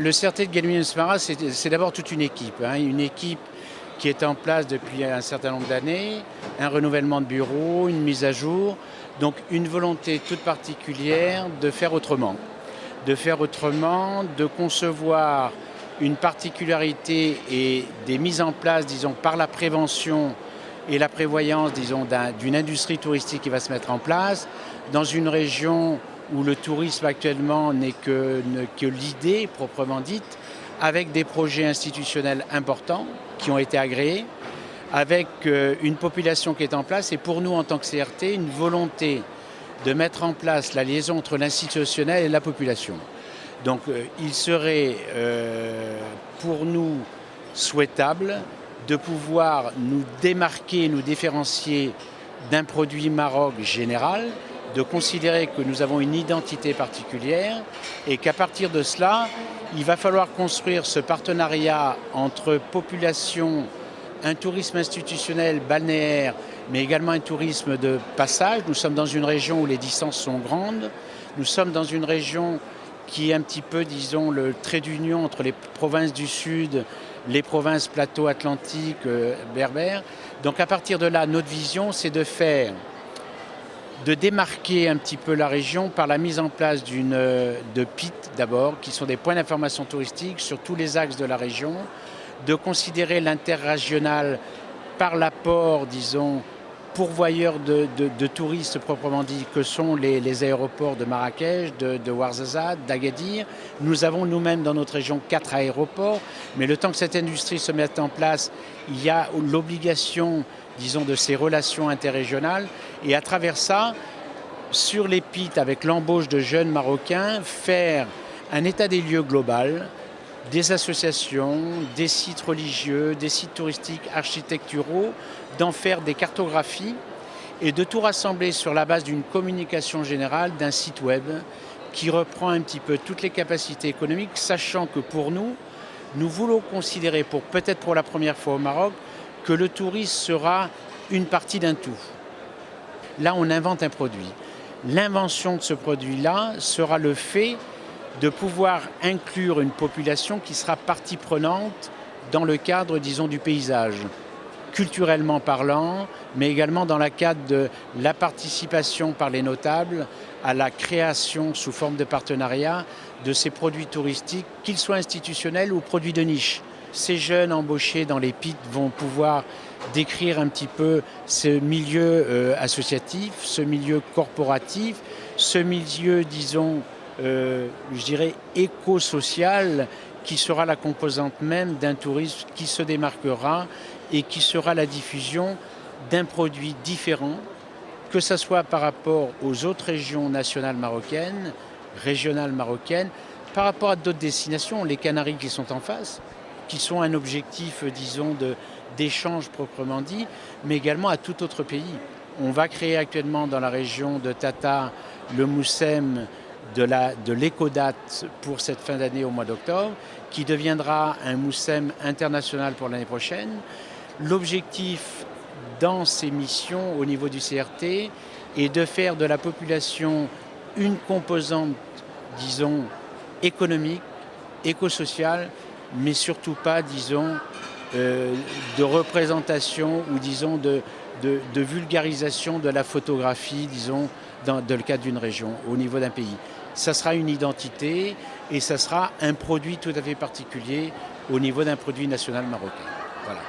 Le CRT de Galmier-Smara, c'est d'abord toute une équipe. Une équipe qui est en place depuis un certain nombre d'années, un renouvellement de bureau, une mise à jour, donc une volonté toute particulière de faire autrement. De faire autrement, de concevoir une particularité et des mises en place, disons, par la prévention et la prévoyance, disons, d'une industrie touristique qui va se mettre en place dans une région où le tourisme actuellement n'est que l'idée proprement dite, avec des projets institutionnels importants qui ont été agréés, avec une population qui est en place et pour nous en tant que CRT, une volonté de mettre en place la liaison entre l'institutionnel et la population. Donc il serait pour nous souhaitable de pouvoir nous démarquer, nous différencier d'un produit Maroc général, de considérer que nous avons une identité particulière et qu'à partir de cela, il va falloir construire ce partenariat entre population, un tourisme institutionnel balnéaire, mais également un tourisme de passage. Nous sommes dans une région où les distances sont grandes. Nous sommes dans une région qui est un petit peu, disons, le trait d'union entre les provinces du Sud, les provinces plateau atlantique, berbères. Donc à partir de là, notre vision, c'est de démarquer un petit peu la région par la mise en place de PIT d'abord, qui sont des points d'information touristique sur tous les axes de la région, de considérer l'interrégional par l'apport, disons, pourvoyeurs de touristes proprement dit, que sont les aéroports de Marrakech, de Ouarzazate, d'Agadir. Nous avons nous-mêmes dans notre région 4 aéroports, mais le temps que cette industrie se mette en place, il y a l'obligation, disons, de ces relations interrégionales. Et à travers ça, sur les PIT, avec l'embauche de jeunes Marocains, faire un état des lieux global, des associations, des sites religieux, des sites touristiques, architecturaux, d'en faire des cartographies et de tout rassembler sur la base d'une communication générale, d'un site web qui reprend un petit peu toutes les capacités économiques, sachant que pour nous, nous voulons considérer, peut-être pour la première fois au Maroc, que le tourisme sera une partie d'un tout. Là, on invente un produit. L'invention de ce produit-là sera le fait de pouvoir inclure une population qui sera partie prenante dans le cadre, disons, du paysage, culturellement parlant, mais également dans le cadre de la participation par les notables à la création sous forme de partenariat de ces produits touristiques, qu'ils soient institutionnels ou produits de niche. Ces jeunes embauchés dans les PIT vont pouvoir décrire un petit peu ce milieu associatif, ce milieu corporatif, ce milieu, disons, je dirais, éco-social, qui sera la composante même d'un tourisme qui se démarquera et qui sera la diffusion d'un produit différent, que ce soit par rapport aux autres régions nationales marocaines, régionales marocaines, par rapport à d'autres destinations, les Canaries qui sont en face, qui sont un objectif, disons, d'échange proprement dit, mais également à tout autre pays. On va créer actuellement dans la région de Tata le Moussem de l'écodate pour cette fin d'année au mois d'octobre, qui deviendra un Moussem international pour l'année prochaine. L'objectif dans ces missions au niveau du CRT est de faire de la population une composante, disons, économique, éco-sociale, mais surtout pas, disons, de représentation ou, disons, de vulgarisation de la photographie, disons, dans le cadre d'une région, au niveau d'un pays. Ça sera une identité et ça sera un produit tout à fait particulier au niveau d'un produit national marocain. Voilà.